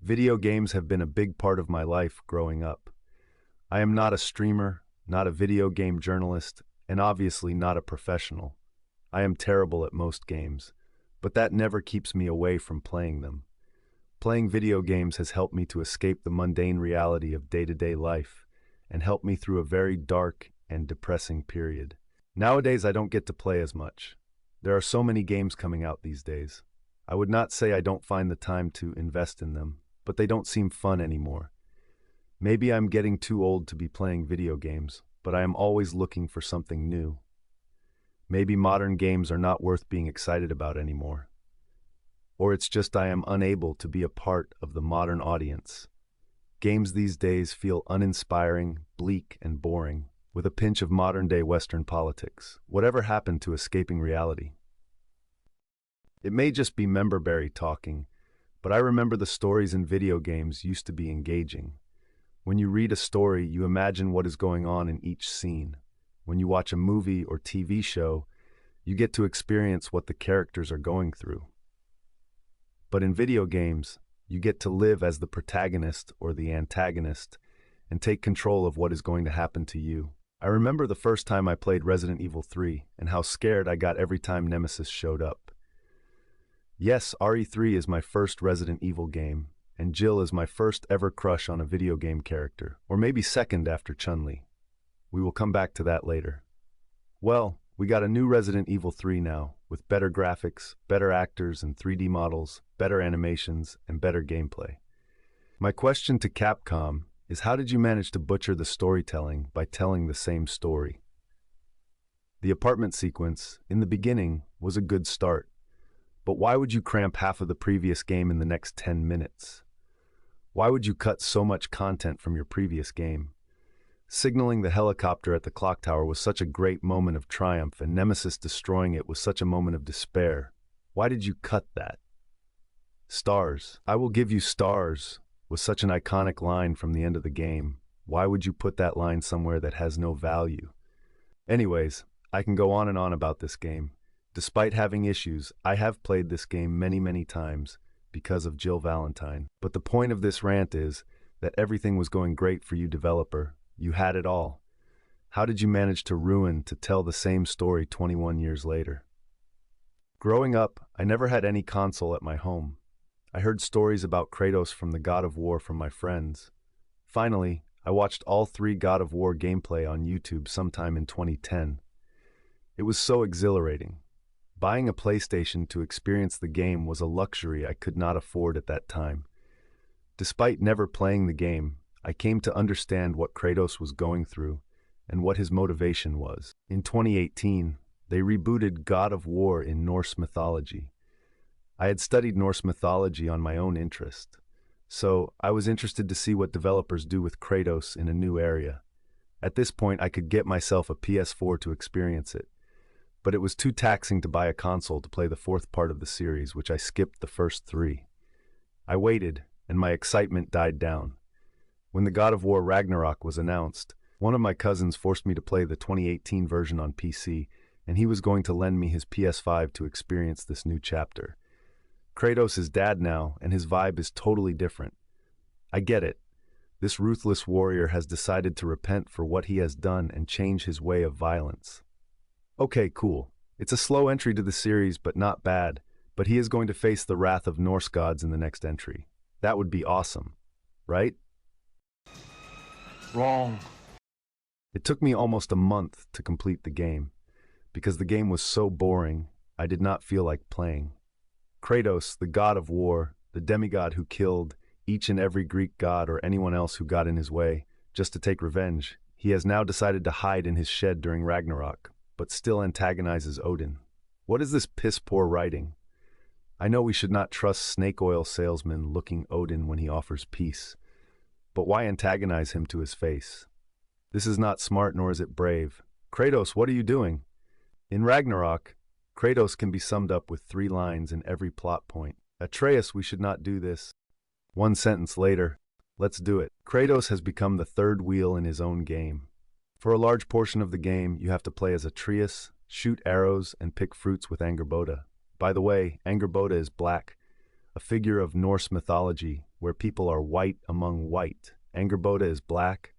Video games have been a big part of my life growing up. I am not a streamer, not a video game journalist, and obviously not a professional. I am terrible at most games, but that never keeps me away from playing them. Playing video games has helped me to escape the mundane reality of day-to-day life and helped me through a very dark and depressing period. Nowadays, I don't get to play as much. There are so many games coming out these days. I would not say I don't find the time to invest in them, but they don't seem fun anymore. Maybe I'm getting too old to be playing video games, but I am always looking for something new. Maybe modern games are not worth being excited about anymore. Or it's just I am unable to be a part of the modern audience. Games these days feel uninspiring, bleak, and boring, with a pinch of modern-day Western politics. Whatever happened to escaping reality? It may just be memberberry talking, but I remember the stories in video games used to be engaging. When you read a story, you imagine what is going on in each scene. When you watch a movie or TV show, you get to experience what the characters are going through. But in video games, you get to live as the protagonist or the antagonist and take control of what is going to happen to you. I remember the first time I played Resident Evil 3 and how scared I got every time Nemesis showed up. Yes, RE3 is my first Resident Evil game, and Jill is my first ever crush on a video game character, or maybe second after Chun-Li. We will come back to that later. Well, we got a new Resident Evil 3 now, with better graphics, better actors and 3D models, better animations, and better gameplay. My question to Capcom is, how did you manage to butcher the storytelling by telling the same story? The apartment sequence, in the beginning, was a good start. But why would you cramp half of the previous game in the next 10 minutes? Why would you cut so much content from your previous game? Signaling the helicopter at the clock tower was such a great moment of triumph, and Nemesis destroying it was such a moment of despair. Why did you cut that? Stars. I will give you stars was such an iconic line from the end of the game. Why would you put that line somewhere that has no value? Anyways, I can go on and on about this game. Despite having issues, I have played this game many times because of Jill Valentine. But the point of this rant is that everything was going great for you, developer. You had it all. How did you manage to tell the same story 21 years later? Growing up, I never had any console at my home. I heard stories about Kratos from the God of War from my friends. Finally, I watched all 3 God of War gameplay on YouTube sometime in 2010. It was so exhilarating. Buying a PlayStation to experience the game was a luxury I could not afford at that time. Despite never playing the game, I came to understand what Kratos was going through and what his motivation was. In 2018, they rebooted God of War in Norse mythology. I had studied Norse mythology on my own interest, so I was interested to see what developers do with Kratos in a new area. At this point, I could get myself a PS4 to experience it, but it was too taxing to buy a console to play the 4th part of the series, which I skipped the first 3. I waited, and my excitement died down. When the God of War Ragnarok was announced, one of my cousins forced me to play the 2018 version on PC, and he was going to lend me his PS5 to experience this new chapter. Kratos is dad now, and his vibe is totally different. I get it. This ruthless warrior has decided to repent for what he has done and change his way of violence. Okay, cool. It's a slow entry to the series, but not bad. But he is going to face the wrath of Norse gods in the next entry. That would be awesome, right? Wrong. It took me almost a month to complete the game. Because the game was so boring, I did not feel like playing. Kratos, the god of war, the demigod who killed each and every Greek god or anyone else who got in his way, just to take revenge, he has now decided to hide in his shed during Ragnarok, but still antagonizes Odin. What is this piss-poor writing? I know we should not trust snake oil salesman looking Odin when he offers peace, but why antagonize him to his face? This is not smart, nor is it brave. Kratos, what are you doing? In Ragnarok, Kratos can be summed up with 3 lines in every plot point. Atreus, we should not do this. 1 sentence later, let's do it. Kratos has become the 3rd wheel in his own game. For a large portion of the game, you have to play as Atreus, shoot arrows, and pick fruits with Angrboda. By the way, Angrboda is black, a figure of Norse mythology, where people are white among white. Angerboda is black.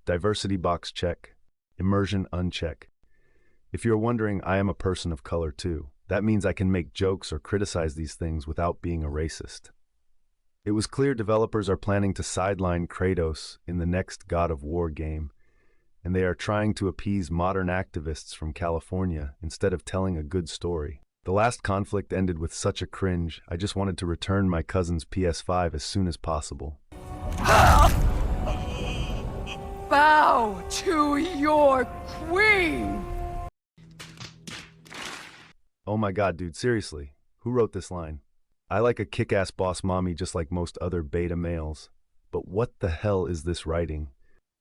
Diversity box check. Immersion uncheck. If you're wondering, I am a person of color too. That means I can make jokes or criticize these things without being a racist. It was clear developers are planning to sideline Kratos in the next God of War game, and they are trying to appease modern activists from California instead of telling a good story. The last conflict ended with such a cringe, I just wanted to return my cousin's PS5 as soon as possible. Bow to your queen! Oh my god, dude, seriously, who wrote this line? I like a kick-ass boss mommy just like most other beta males. But what the hell is this writing?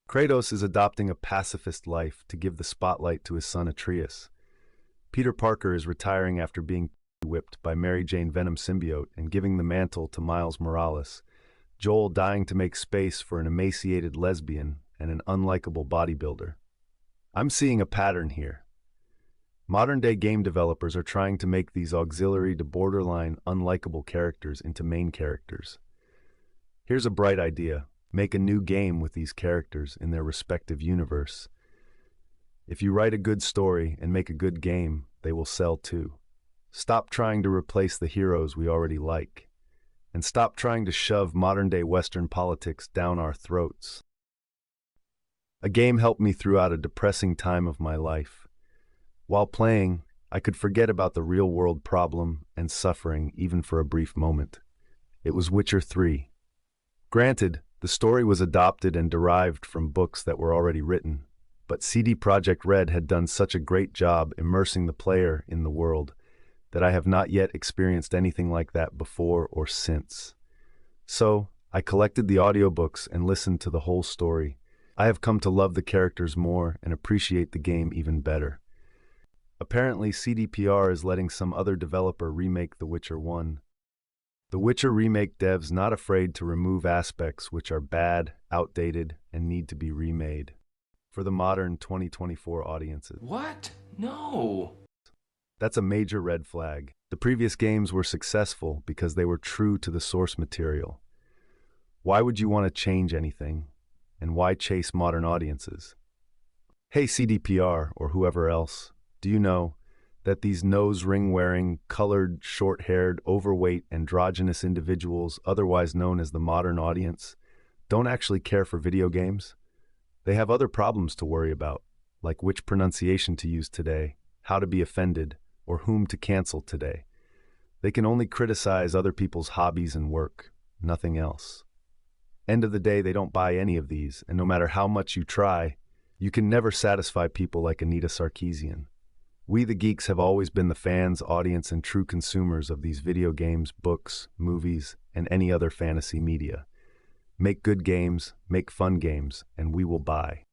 Kratos is adopting a pacifist life to give the spotlight to his son Atreus. Peter Parker is retiring after being whipped by Mary Jane Venom symbiote and giving the mantle to Miles Morales. Joel dying to make space for an emaciated lesbian and an unlikable bodybuilder. I'm seeing a pattern here. Modern-day game developers are trying to make these auxiliary to borderline unlikable characters into main characters. Here's a bright idea. Make a new game with these characters in their respective universe. If you write a good story and make a good game, they will sell too. Stop trying to replace the heroes we already like. And stop trying to shove modern-day Western politics down our throats. A game helped me throughout a depressing time of my life. While playing, I could forget about the real-world problem and suffering even for a brief moment. It was Witcher 3. Granted, the story was adopted and derived from books that were already written, but CD Projekt Red had done such a great job immersing the player in the world that I have not yet experienced anything like that before or since. So, I collected the audiobooks and listened to the whole story. I have come to love the characters more and appreciate the game even better. Apparently, CDPR is letting some other developer remake The Witcher 1. The Witcher remake devs not afraid to remove aspects which are bad, outdated, and need to be remade for the modern 2024 audiences. What? No. That's a major red flag. The previous games were successful because they were true to the source material. Why would you want to change anything? And why chase modern audiences? Hey CDPR, or whoever else, do you know that these nose-ring-wearing, colored, short-haired, overweight, androgynous individuals, otherwise known as the modern audience, don't actually care for video games? They have other problems to worry about, like which pronunciation to use today, how to be offended, or whom to cancel today. They can only criticize other people's hobbies and work, nothing else. End of the day, they don't buy any of these, and no matter how much you try, you can never satisfy people like Anita Sarkeesian. We the geeks have always been the fans, audience, and true consumers of these video games, books, movies, and any other fantasy media. Make good games, make fun games, and we will buy.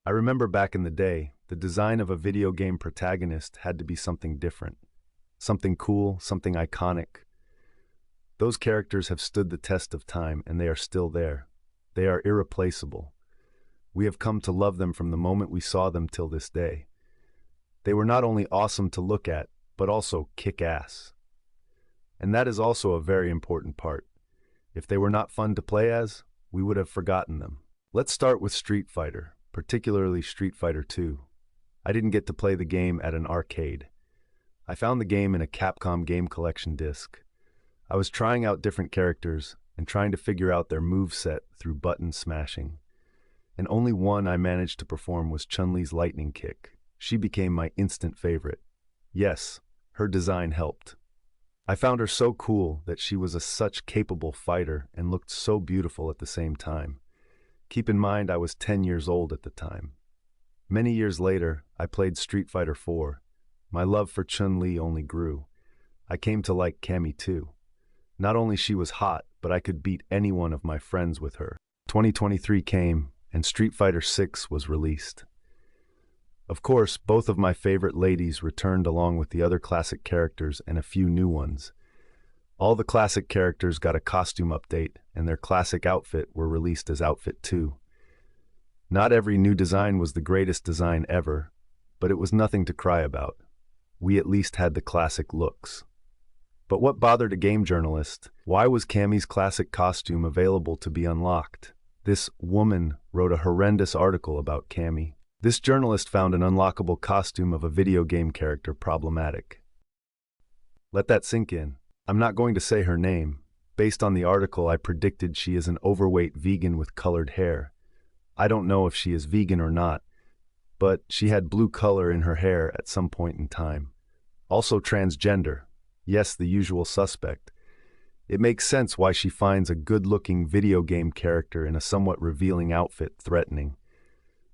I remember back in the day, the design of a video game protagonist had to be something different. Something cool, something iconic. Those characters have stood the test of time, and they are still there. They are irreplaceable. We have come to love them from the moment we saw them till this day. They were not only awesome to look at, but also kick ass. And that is also a very important part. If they were not fun to play as, we would have forgotten them. Let's start with Street Fighter, particularly Street Fighter 2. I didn't get to play the game at an arcade. I found the game in a Capcom Game Collection disc. I was trying out different characters and trying to figure out their moveset through button smashing. And only one I managed to perform was Chun-Li's lightning kick. She became my instant favorite. Yes, her design helped. I found her so cool that she was such capable fighter and looked so beautiful at the same time. Keep in mind I was 10 years old at the time. Many years later, I played Street Fighter 4. My love for Chun-Li only grew. I came to like Cammy too. Not only she was hot, but I could beat any one of my friends with her. 2023 came, and Street Fighter 6 was released. Of course, both of my favorite ladies returned along with the other classic characters and a few new ones. All the classic characters got a costume update, and their classic outfit were released as Outfit 2. Not every new design was the greatest design ever, but it was nothing to cry about. We at least had the classic looks. But what bothered a game journalist? Why was Cammy's classic costume available to be unlocked? This woman wrote a horrendous article about Cammy. This journalist found an unlockable costume of a video game character problematic. Let that sink in. I'm not going to say her name. Based on the article, I predicted she is an overweight vegan with colored hair. I don't know if she is vegan or not, but she had blue color in her hair at some point in time. Also transgender. Yes, the usual suspect. It makes sense why she finds a good-looking video game character in a somewhat revealing outfit threatening.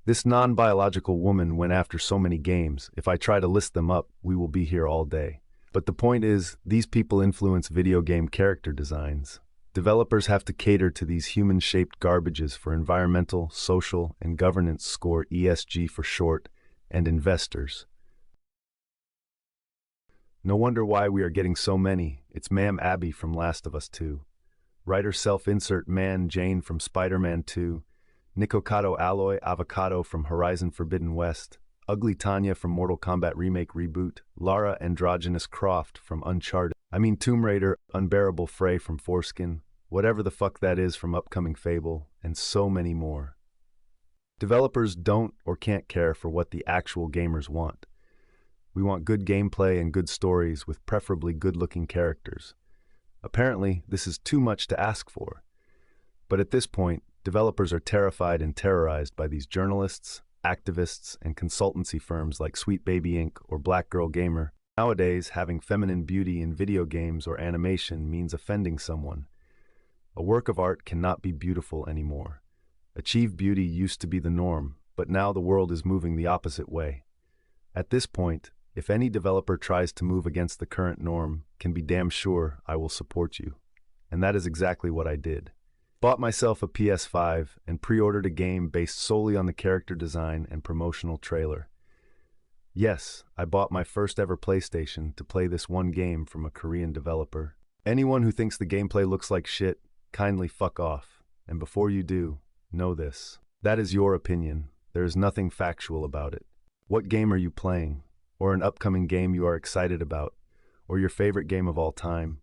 This non-biological woman went after so many games. If I try to list them up, we will be here all day. But the point is, these people influence video game character designs. Developers have to cater to these human-shaped garbages for environmental, social, and governance score ESG for short, and investors. No wonder why we are getting so many. It's Ma'am Abby from Last of Us 2. Writer self-insert Man Jane from Spider-Man 2. Nikocado Alloy Avocado from Horizon Forbidden West. Ugly Tanya from Mortal Kombat Remake Reboot. Lara Androgynous Croft from Uncharted. Tomb Raider Unbearable Frey from Foreskin. Whatever the fuck that is from upcoming Fable. And so many more. Developers don't or can't care for what the actual gamers want. We want good gameplay and good stories with preferably good-looking characters. Apparently, this is too much to ask for. But at this point, developers are terrified and terrorized by these journalists, activists, and consultancy firms like Sweet Baby Inc. or Black Girl Gamer. Nowadays, having feminine beauty in video games or animation means offending someone. A work of art cannot be beautiful anymore. Achieved beauty used to be the norm, but now the world is moving the opposite way. At this point, if any developer tries to move against the current norm, can be damn sure I will support you. And that is exactly what I did. Bought myself a PS5 and pre-ordered a game based solely on the character design and promotional trailer. Yes, I bought my first ever PlayStation to play this one game from a Korean developer. Anyone who thinks the gameplay looks like shit, kindly fuck off. And before you do, know this. That is your opinion. There is nothing factual about it. What game are you playing? Or an upcoming game you are excited about? Or your favorite game of all time?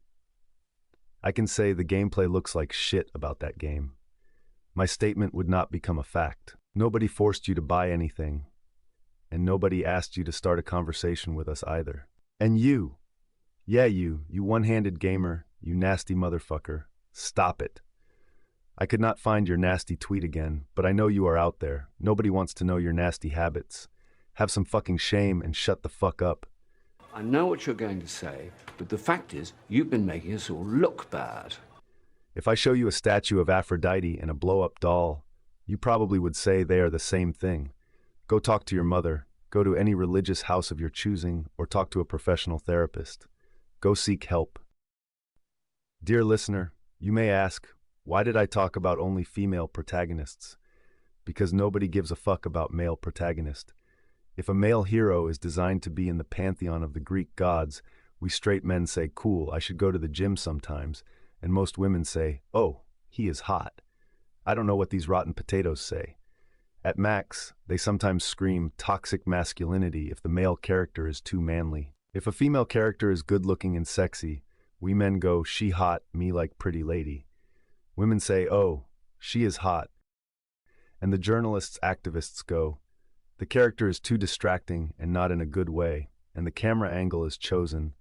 I can say the gameplay looks like shit about that game. My statement would not become a fact. Nobody forced you to buy anything. And nobody asked you to start a conversation with us either. And you, you one-handed gamer, you nasty motherfucker, stop it. I could not find your nasty tweet again, but I know you are out there. Nobody wants to know your nasty habits. Have some fucking shame and shut the fuck up. I know what you're going to say, but the fact is, you've been making us all look bad. If I show you a statue of Aphrodite and a blow-up doll, you probably would say they are the same thing. Go talk to your mother, go to any religious house of your choosing, or talk to a professional therapist. Go seek help. Dear listener, you may ask, why did I talk about only female protagonists? Because nobody gives a fuck about male protagonist. If a male hero is designed to be in the pantheon of the Greek gods, we straight men say, cool, I should go to the gym sometimes, and most women say, oh, he is hot. I don't know what these rotten potatoes say. At max, they sometimes scream toxic masculinity if the male character is too manly. If a female character is good-looking and sexy, we men go, she hot, me like pretty lady. Women say, oh, she is hot. And the journalists, activists go, the character is too distracting and not in a good way, and the camera angle is chosen.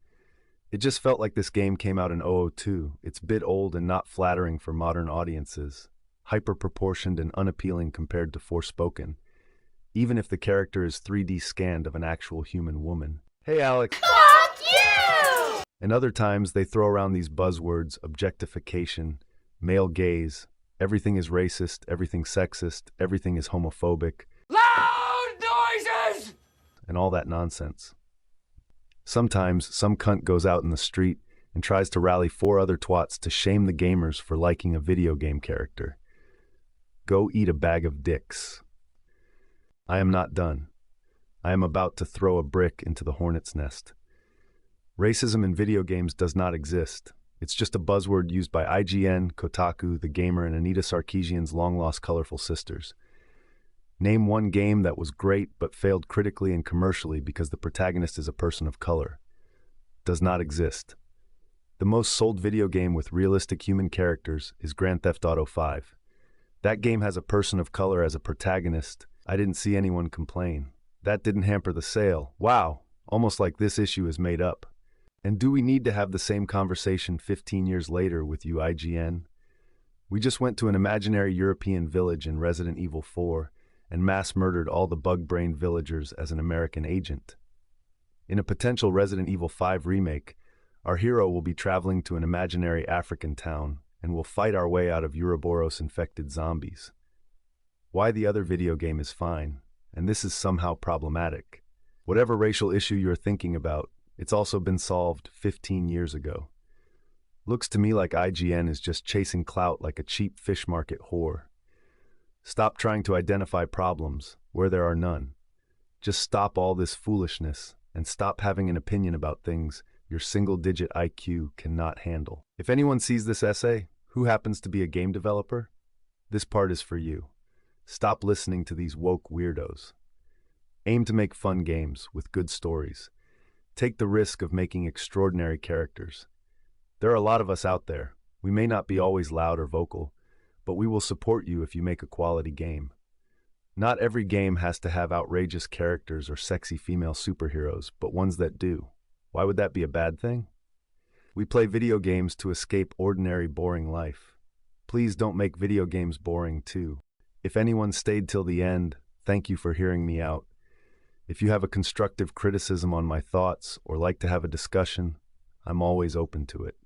It just felt like this game came out in 2002. It's a bit old and not flattering for modern audiences. Hyper-proportioned and unappealing compared to Forspoken. Even if the character is 3D scanned of an actual human woman. Hey, Alex. Fuck you! And other times they throw around these buzzwords, objectification, male gaze, everything is racist, everything sexist, everything is homophobic. Loud noises! And all that nonsense. Sometimes some cunt goes out in the street and tries to rally 4 other twats to shame the gamers for liking a video game character. Go eat a bag of dicks. I am not done. I am about to throw a brick into the hornet's nest. Racism in video games does not exist. It's just a buzzword used by IGN, Kotaku, The Gamer, and Anita Sarkeesian's long-lost colorful sisters. Name one game that was great but failed critically and commercially because the protagonist is a person of color. Does not exist. The most sold video game with realistic human characters is Grand Theft Auto 5. That game has a person of color as a protagonist. I didn't see anyone complain. That didn't hamper the sale. Wow, almost like this issue is made up. And do we need to have the same conversation 15 years later with you, IGN? We just went to an imaginary European village in Resident Evil 4 and mass murdered all the bug-brained villagers as an American agent. In a potential Resident Evil 5 remake, our hero will be traveling to an imaginary African town and will fight our way out of Ouroboros-infected zombies. Why the other video game is fine, and this is somehow problematic. Whatever racial issue you're thinking about, it's also been solved 15 years ago. Looks to me like IGN is just chasing clout like a cheap fish market whore. Stop trying to identify problems where there are none. Just stop all this foolishness and stop having an opinion about things your single-digit IQ cannot handle. If anyone sees this essay, who happens to be a game developer, this part is for you. Stop listening to these woke weirdos. Aim to make fun games with good stories. Take the risk of making extraordinary characters. There are a lot of us out there. We may not be always loud or vocal, but we will support you if you make a quality game. Not every game has to have outrageous characters or sexy female superheroes, but ones that do. Why would that be a bad thing? We play video games to escape ordinary, boring life. Please don't make video games boring, too. If anyone stayed till the end, thank you for hearing me out. If you have a constructive criticism on my thoughts or like to have a discussion, I'm always open to it.